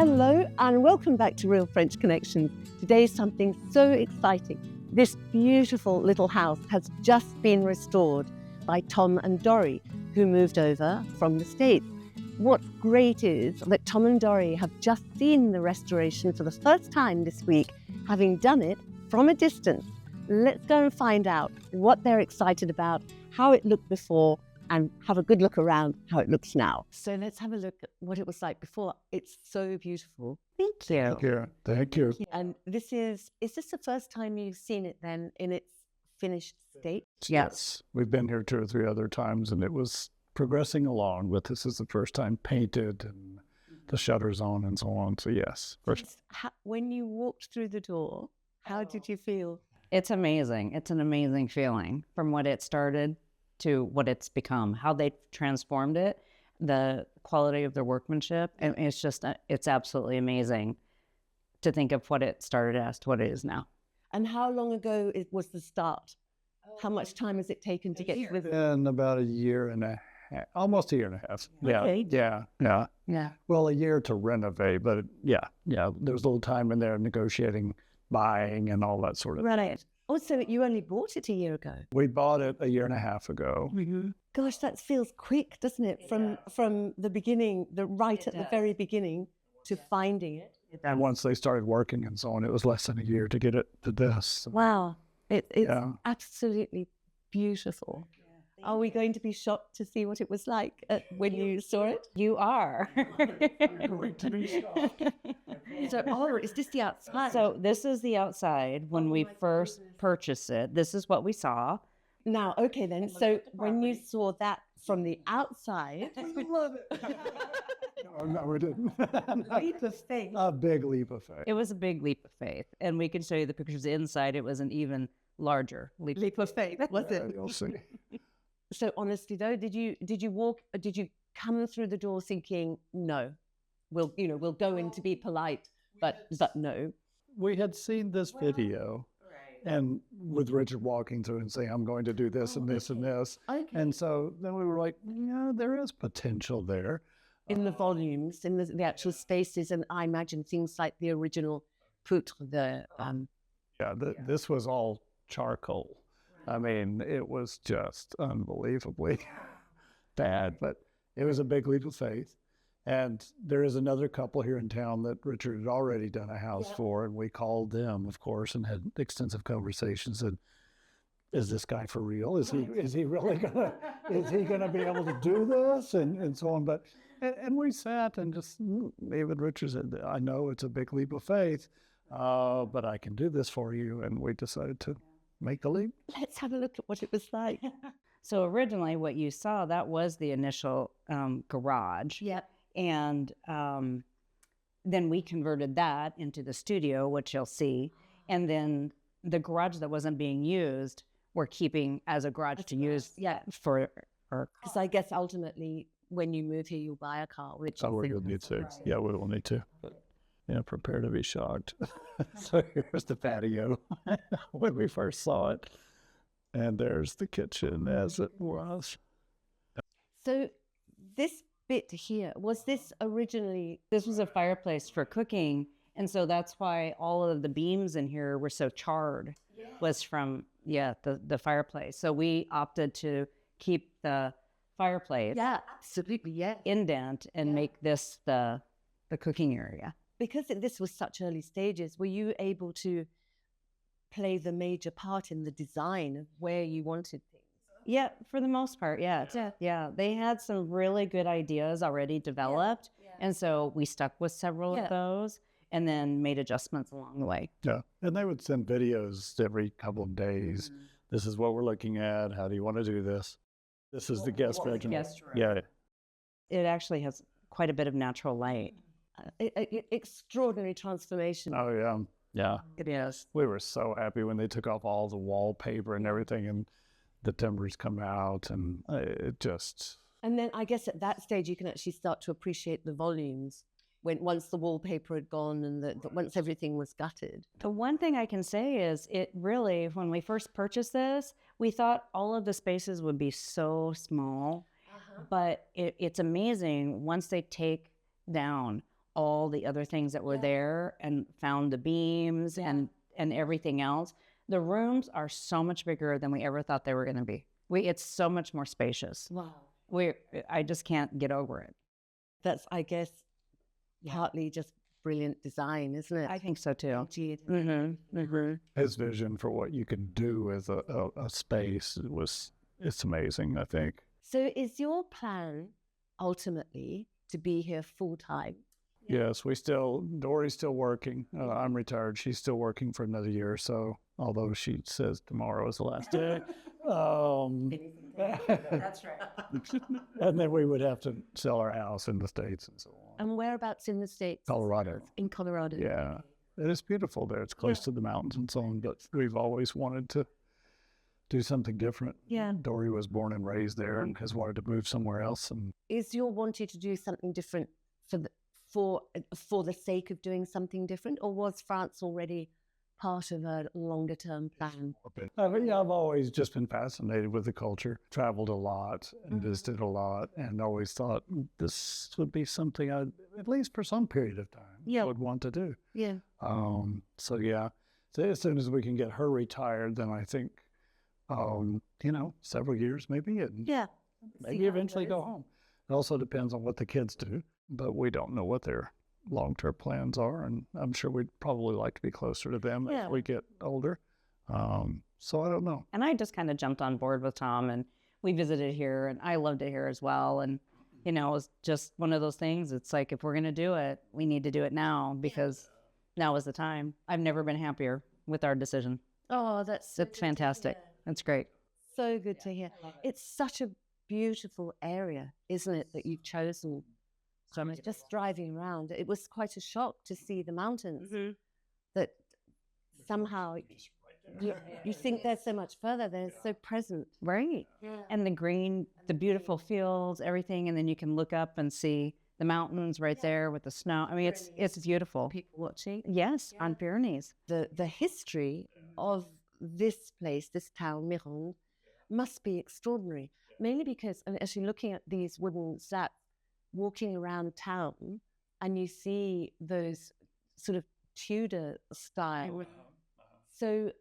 Hello and welcome back to Real French Connections. Today is something so exciting. This beautiful little house has just been restored by Tom and Dory, who moved over from the States. What's great is that Tom and Dory have just seen the restoration for the first time this week, having done it from a distance. Let's go and find out what they're excited about, how it looked before, and have a good look around how it looks now. So let's have a look at what it was like before. It's so beautiful. Thank you. Thank you. Thank you. And is this the first time you've seen it then in its finished state? Yes. We've been here 2 or 3 other times and it was progressing along, but this is the first time painted and the shutters on and so on. So yes. When you walked through the door, how did you feel? It's amazing. It's an amazing feeling from what it started to what it's become, how they transformed it, the quality of their workmanship. And it's absolutely amazing to think of what it started as to what it is now. And how long ago was the start? How much time has it taken to get to this? In about a year and a half, almost a year and a half. Yeah. Okay. Yeah. Well, a year to renovate, but yeah. There was a little time in there negotiating, buying and all that sort of thing. Right. Oh, so you only bought it a year ago? We bought it a year and a half ago. Mm-hmm. Gosh, that feels quick, doesn't it? From the beginning, the very beginning to finding it. And once they started working and so on, it was less than a year to get it to this. Wow. It's absolutely beautiful. Are we going to be shocked to see what it was like when you saw it? You are. Going to be shocked. So, is this the outside? So this is the outside. When we first purchased it, this is what we saw. Now, okay then. So when you saw that from the outside, We love it. No, we didn't. leap of faith. A big leap of faith. It was a big leap of faith. And we can show you the pictures inside. It was an even larger leap of faith, was it? You'll see. So honestly though, did you come through the door thinking, no, we'll go in to be polite, but no? We had seen this video, and with Richard walking through and saying, I'm going to do this and this and this. Okay. And so then we were like, yeah, there is potential there. In the volumes, in the actual spaces, and I imagine things like the original poutre, This was all charcoal. I mean, it was just unbelievably bad, but it was a big leap of faith. And there is another couple here in town that Richard had already done a house for, and we called them, of course, and had extensive conversations. And is this guy for real? Is he really gonna be able to do this? And so on. But and we sat and just even Richard said, I know it's a big leap of faith, but I can do this for you. And we decided to make the leap. Let's have a look at what it was like. So originally what you saw, that was the initial garage. Yep. And then we converted that into the studio, which you'll see. And then the garage that wasn't being used, we're keeping as a garage to use for our. Because I guess ultimately when you move here, you'll buy a car, which We'll need to. Yeah, we will need to. But prepare to be shocked. So here's the patio when we first saw it. And there's the kitchen as it was. So this bit here, was this originally? This was a fireplace for cooking. And so that's why all of the beams in here were so charred, was from, the fireplace. So we opted to keep the fireplace indent and make this the cooking area. Because this was such early stages, were you able to play the major part in the design of where you wanted things? Yeah, for the most part, yeah. They had some really good ideas already developed, and so we stuck with several of those and then made adjustments along the way. Yeah, and they would send videos every couple of days. Mm-hmm. This is what we're looking at. How do you want to do this? This is the guest bedroom. Yeah. It actually has quite a bit of natural light. Extraordinary transformation. Oh, yeah. Yeah. It is. We were so happy when they took off all the wallpaper and everything and the timbers come out and it just... And then I guess at that stage you can actually start to appreciate the volumes once the wallpaper had gone and once everything was gutted. The one thing I can say is it really, when we first purchased this, we thought all of the spaces would be so small, but it's amazing once they take down all the other things that were there and found the beams and everything else. The rooms are so much bigger than we ever thought they were going to be. It's so much more spacious. Wow. I just can't get over it. That's, I guess, partly just brilliant design, isn't it? I think so too. His vision for what you can do with a space it's amazing, I think. So is your plan ultimately to be here full time? Yes, Dori's still working. I'm retired. She's still working for another year or so, although she says tomorrow is the last day. That's right. And then we would have to sell our house in the States and so on. And whereabouts in the States? Colorado. In Colorado. Yeah. It is beautiful there. It's close to the mountains and so on, but we've always wanted to do something different. Yeah. Dori was born and raised there and has wanted to move somewhere else. And Is your wanting to do something different for the sake of doing something different, or was France already part of a longer term plan? I've always just been fascinated with the culture, traveled a lot and visited a lot, and always thought this would be something I, at least for some period of time, would want to do. Yeah. So as soon as we can get her retired, then I think, several years maybe, and maybe eventually go home. It also depends on what the kids do, but we don't know what their long-term plans are, and I'm sure we'd probably like to be closer to them as we get older. So I don't know. And I just kind of jumped on board with Tom, and we visited here, and I loved it here as well. And, it was just one of those things. It's like, if we're going to do it, we need to do it now, because now is the time. I've never been happier with our decision. Oh, that's fantastic. That's great. So good to hear. It's such a beautiful area, isn't it, that you've chosen? Just driving around, it was quite a shock to see the mountains that somehow you think they're so much further, they're so present. Right. And the green, the beautiful fields, everything. And then you can look up and see the mountains right there with the snow. I mean, it's beautiful. People watching. Yes, on Pyrenees. The history of this place, this town, Mirande, must be extraordinary. Mainly because, and as you're looking at these wooden slats, walking around town, and you see those sort of Tudor style. So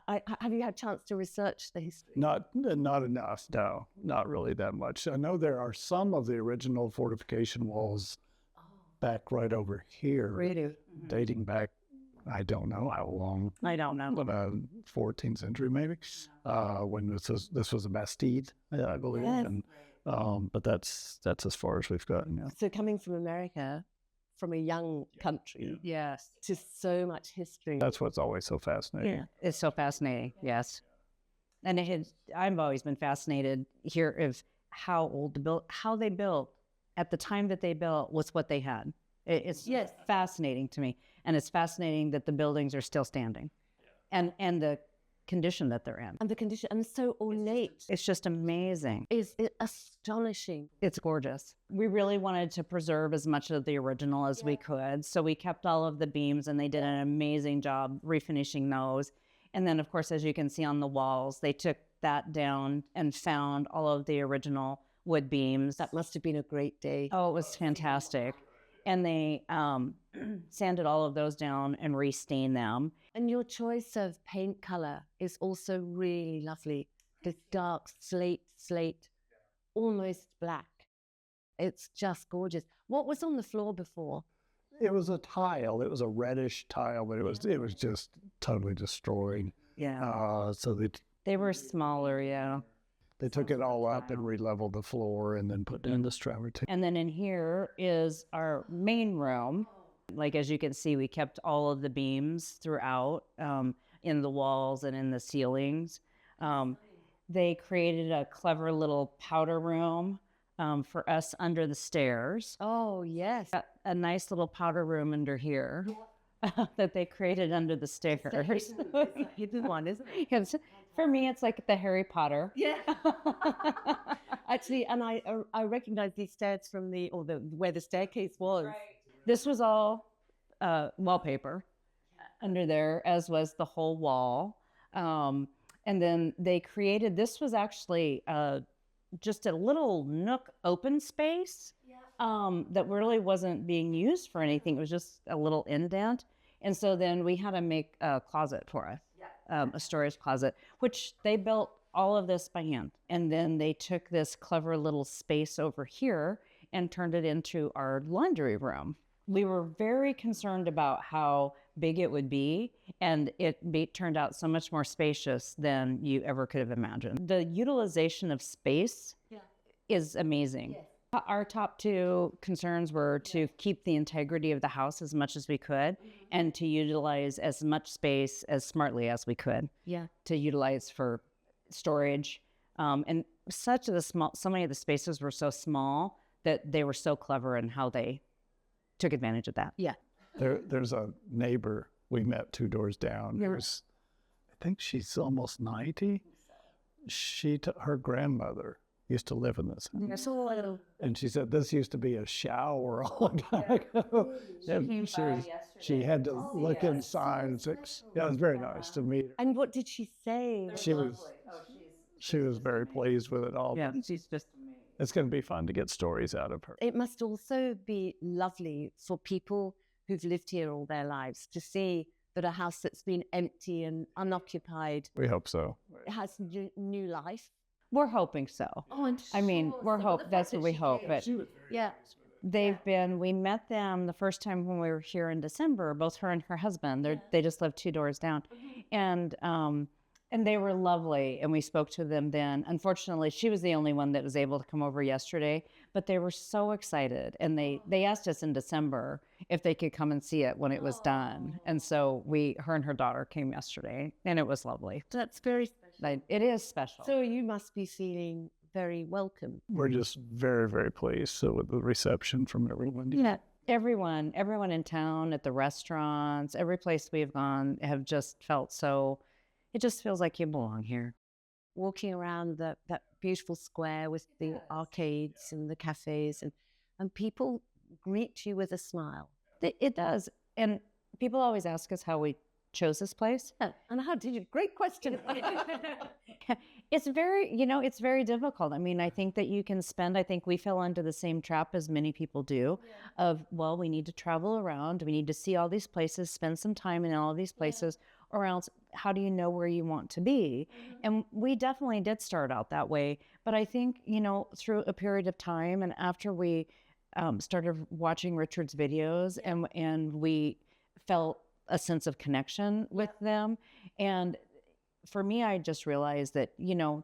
have you had a chance to research the history? Not enough, no, not really that much. I know there are some of the original fortification walls back right over here, Really? dating back, I don't know how long. I don't know. 14th century maybe, when this was a Bastide, I believe. Yes. And, but that's as far as we've gotten. Yeah. So coming from America, from a young country, Yes. to so much history. That's what's always so fascinating. Yeah. It's so fascinating. Yes. And I've always been fascinated here of how they built at the time that they built was what they had. It's fascinating to me. And it's fascinating that the buildings are still standing and the condition that they're in. And the condition, and so ornate. It's just amazing. Is it astonishing? It's gorgeous. We really wanted to preserve as much of the original as we could. So we kept all of the beams, and they did an amazing job refinishing those. And then, of course, as you can see on the walls, they took that down and found all of the original wood beams. That must have been a great day. Oh, it was fantastic. And they sanded all of those down and restained them. And your choice of paint color is also really lovely. This dark slate, almost black. It's just gorgeous. What was on the floor before? It was a tile. It was a reddish tile, but it was just totally destroyed. Yeah. So They were smaller, they took it all up and re-leveled the floor and then put down the travertine. And then in here is our main room. Like, as you can see, we kept all of the beams throughout in the walls and in the ceilings. They created a clever little powder room for us under the stairs. Oh, yes. A nice little powder room under here that they created under the stairs. Hidden one, isn't it? Yes. For me, it's like the Harry Potter. Yeah. Actually, and I recognize these stairs from where the staircase was. Right. This was all wallpaper under there, as was the whole wall. And then they created, this was actually just a little nook open space that really wasn't being used for anything. It was just a little indent. And so then we had to make a closet for us, a storage closet, which they built all of this by hand. And then they took this clever little space over here and turned it into our laundry room. We were very concerned about how big it would be, and it turned out so much more spacious than you ever could have imagined. The utilization of space is amazing. Yes. Our top two concerns were to keep the integrity of the house as much as we could, and to utilize as much space as smartly as we could. Yeah. To utilize for storage. And so many of the spaces were so small that they were so clever in how they took advantage of that. Yeah. There's a neighbor we met 2 doors down. I think she's almost 90. Her grandmother used to live in this house. And she said this used to be a shower all the time ago. She had to look inside and say, yeah, it was very nice to meet her. And what did she say? She was very pleased with it all. Yeah, she's just amazing. It's going to be fun to get stories out of her. It must also be lovely for people who've lived here all their lives to see that a house that's been empty and unoccupied. We hope so. Has new life. We're hoping so. Oh, I'm I mean, that's what we hope. But yeah, we met them the first time when we were here in December, both her and her husband. They just lived 2 doors down. And they were lovely, and we spoke to them then. Unfortunately, she was the only one that was able to come over yesterday, but they were so excited. And they asked us in December if they could come and see it when it was done. And so her and her daughter came yesterday, and it was lovely. That's very special. It is special. So you must be feeling very welcome. We're just very, very pleased with the reception from everyone. Yeah. Everyone in town, at the restaurants, every place we've gone have just felt so... It just feels like you belong here. Walking around that beautiful square with the arcades and the cafes, and people greet you with a smile. It does. And people always ask us how we chose this place. Yeah. And how did you? Great question. It's very difficult. I mean, I think that I think we fell into the same trap as many people do of, well, we need to travel around. We need to see all these places, spend some time in all of these places, or else how do you know where you want to be? And we definitely did start out that way. But I think, through a period of time and after we started watching Richard's videos and we felt a sense of connection with them. And for me, I just realized that,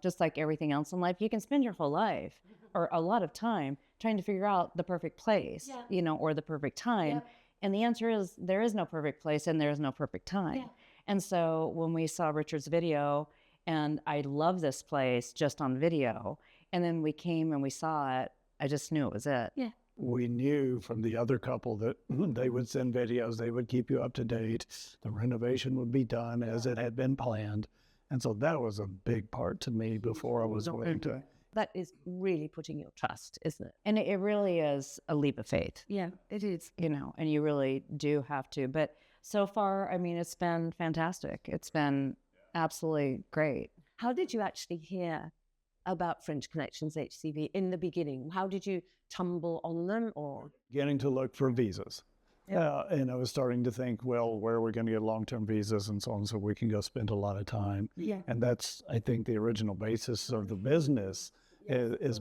just like everything else in life, you can spend your whole life or a lot of time trying to figure out the perfect place, or the perfect time. Yeah. And the answer is there is no perfect place and there is no perfect time. Yeah. And so when we saw Richard's video, and I love this place just on video, and then we came and we saw it, I just knew it was it. Yeah. We knew from the other couple that they would send videos, they would keep you up to date, the renovation would be done as it had been planned. And so that was a big part to me before I was going to. That is really putting your trust, isn't it? And it really is a leap of faith. Yeah, it is. And you really do have to. But so far, I mean, it's been fantastic. It's been absolutely great. How did you actually hear about French Connections HCB in the beginning? How did you tumble on them, or? Getting to look for visas. Yeah. And I was starting to think, well, where are we going to get long-term visas and so on, so we can go spend a lot of time. Yeah. And that's, I think, the original basis of the business is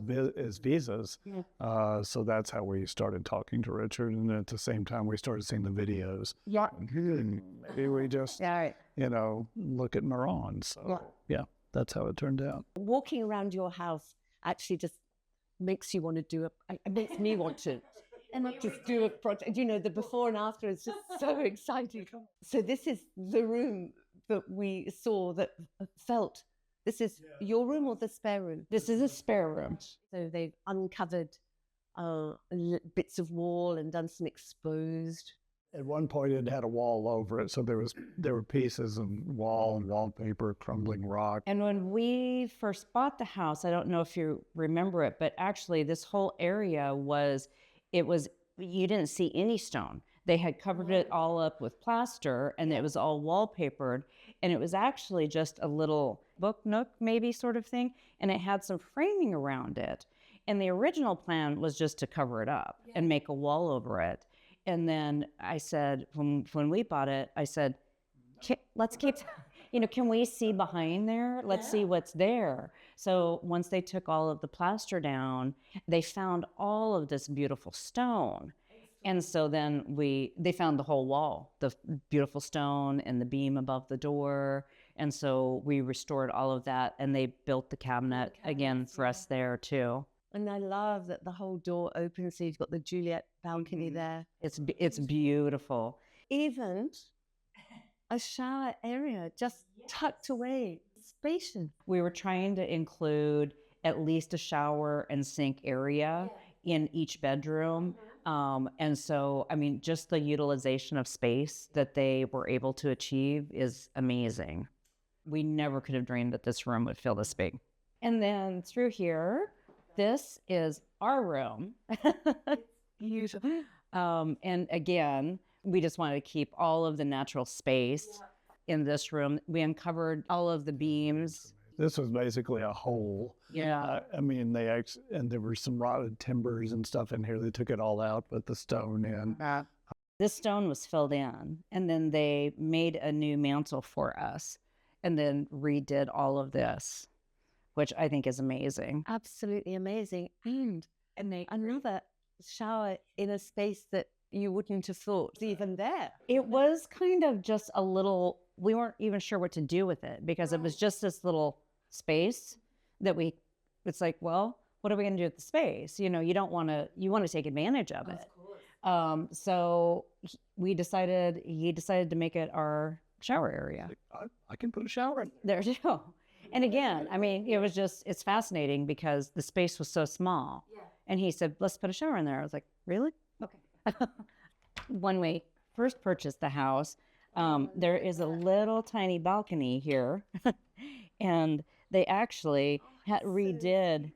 visas. Yeah. So that's how we started talking to Richard. And at the same time, we started seeing the videos. Yeah. Maybe we just, look at Moran. So, yeah, that's how it turned out. Walking around your house actually just makes you want to do it makes me want to. And not just do a project, the before and after is just so exciting. So this is the room that we saw that felt, this is your room or the spare room? This is a spare room. So they've uncovered bits of wall and done some exposed. At one point it had a wall over it, so there were pieces of wall and wallpaper, crumbling rock. And when we first bought the house, I don't know if you remember it, but actually this whole area you didn't see any stone. They had covered it all up with plaster, and it was all wallpapered, and it was actually just a little book nook maybe sort of thing, and it had some framing around it. And the original plan was just to cover it up and make a wall over it. And then I said, when we bought it, I said, let's keep, can we see behind there? Let's see what's there. So once they took all of the plaster down, they found all of this beautiful stone. And so then they found the whole wall, the beautiful stone and the beam above the door. And so we restored all of that, and they built the cabinet again for us there too. And I love that the whole door opens, so you've got the Juliet balcony there. It's beautiful. Even a shower area just tucked away, spacious. We were trying to include at least a shower and sink area in each bedroom. And so, I mean, just the utilization of space that they were able to achieve is amazing. We never could have dreamed that this room would feel this big. And then through here, this is our room. Beautiful. And again, we just wanted to keep all of the natural space in this room. We uncovered all of the beams. This was basically a hole. Yeah. I mean, and there were some rotted timbers and stuff in here. They took it all out, put the stone in. This stone was filled in, and then they made a new mantle for us, and then redid all of this, which I think is amazing. Absolutely amazing. And another shower in a space that you wouldn't have thought was even there. It was kind of just a little, we weren't even sure what to do with it, because it was just this little space that it's like, well, what are we going to do with the space? You want to take advantage of it. So he decided to make it our shower area. I can put a shower in there too. And again, I mean, it's fascinating because the space was so small. Yeah. And he said, let's put a shower in there. I was like, really? Okay. When we first purchased the house, there is a little tiny balcony here. And they actually redid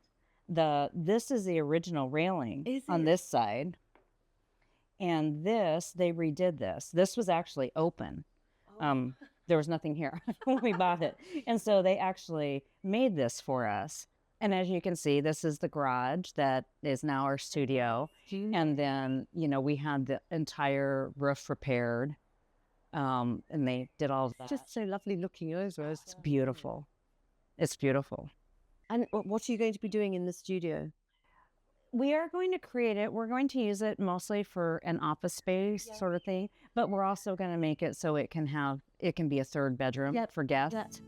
this is the original railing on this side. And they redid this. This was actually open. There was nothing here when we bought it. And so they actually made this for us. And as you can see, this is the garage that is now our studio. And then, we had the entire roof repaired. And they did all of that. Just so lovely looking over. It's beautiful. It's beautiful. And what are you going to be doing in the studio? We are going to create it. We're going to use it mostly for an office space sort of thing, but we're also going to make it so it can be a third bedroom for guests.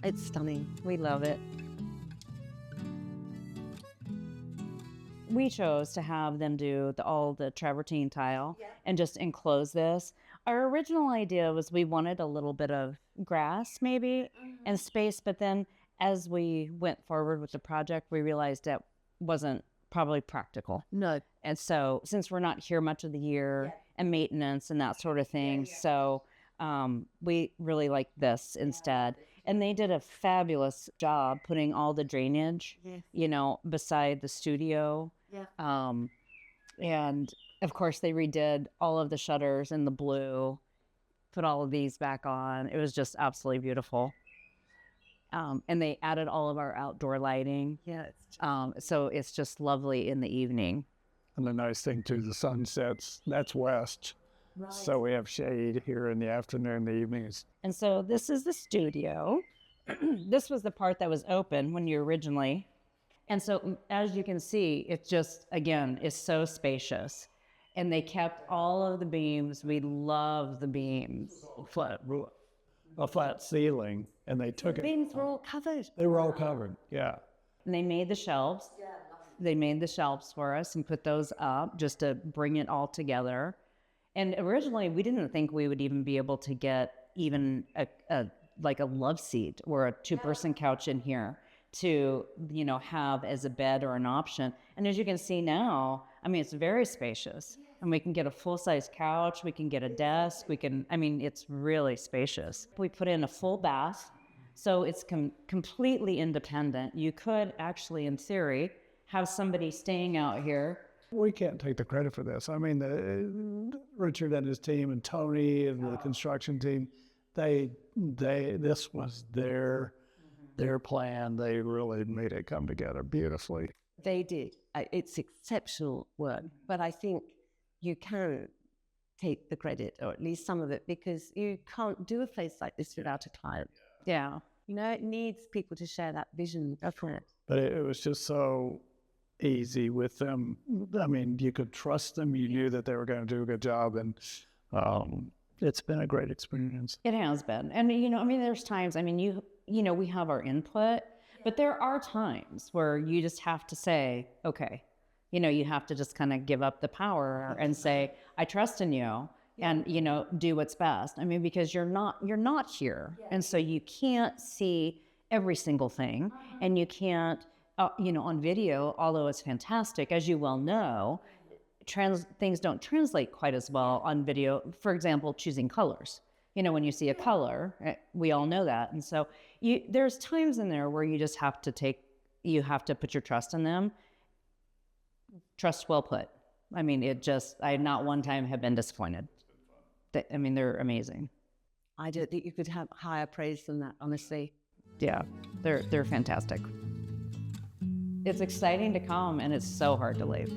It's stunning. We love it. We chose to have them do all the travertine tile and just enclose this. Our original idea was we wanted a little bit of grass maybe and space, but then as we went forward with the project, we realized that wasn't probably practical. No. And so since we're not here much of the year and maintenance and that sort of thing, so we really like this instead. And they did a fabulous job putting all the drainage, beside the studio. And of course they redid all of the shutters in the blue, put all of these back on. It was just absolutely beautiful. And they added all of our outdoor lighting. So it's just lovely in the evening. And the nice thing too, the sun sets, that's west. Right. So we have shade here in the afternoon, the evenings. And so this is the studio. This was the part that was open when you originally. And so as you can see, it just, again, is so spacious. And they kept all of the beams. We love the beams. A flat ceiling, and they took it. The beams were all covered. They were all covered, yeah. And they made the shelves. They made the shelves for us and put those up just to bring it all together. And originally, we didn't think we would even be able to get even a love seat or a two-person couch in here to, have as a bed or an option. And as you can see now, I mean, it's very spacious. And we can get a full-size couch, we can get a desk, it's really spacious. We put in a full bath, so it's completely independent. You could actually, in theory, have somebody staying out here. We can't take the credit for this. I mean, Richard and his team and Tony and the construction team, this was their their plan. They really made it come together beautifully. They did. It's exceptional work, but I think you can take the credit, or at least some of it, because you can't do a place like this without a client. Yeah. You know, it needs people to share that vision, doesn't it? But it was just so easy with them. I mean, you could trust them. You knew that they were going to do a good job, and it's been a great experience. It has been. And, you know, I mean, there's times, I mean, you know, we have our input, but there are times where you just have to say, okay, you know, you have to just kind of give up the power and say, I trust in you, and, you know, do what's best. I mean, because you're not here. And so you can't see every single thing, and you can't, you know, on video, although it's fantastic, as you well know, things don't translate quite as well on video. For example, choosing colors. You know, when you see a color, we all know that. And so there's times in there where you just have to you have to put your trust in them. Trust well put. I mean, I not one time have been disappointed. I mean, they're amazing. I don't think you could have higher praise than that, honestly. Yeah, they're fantastic. It's exciting to come, and it's so hard to leave.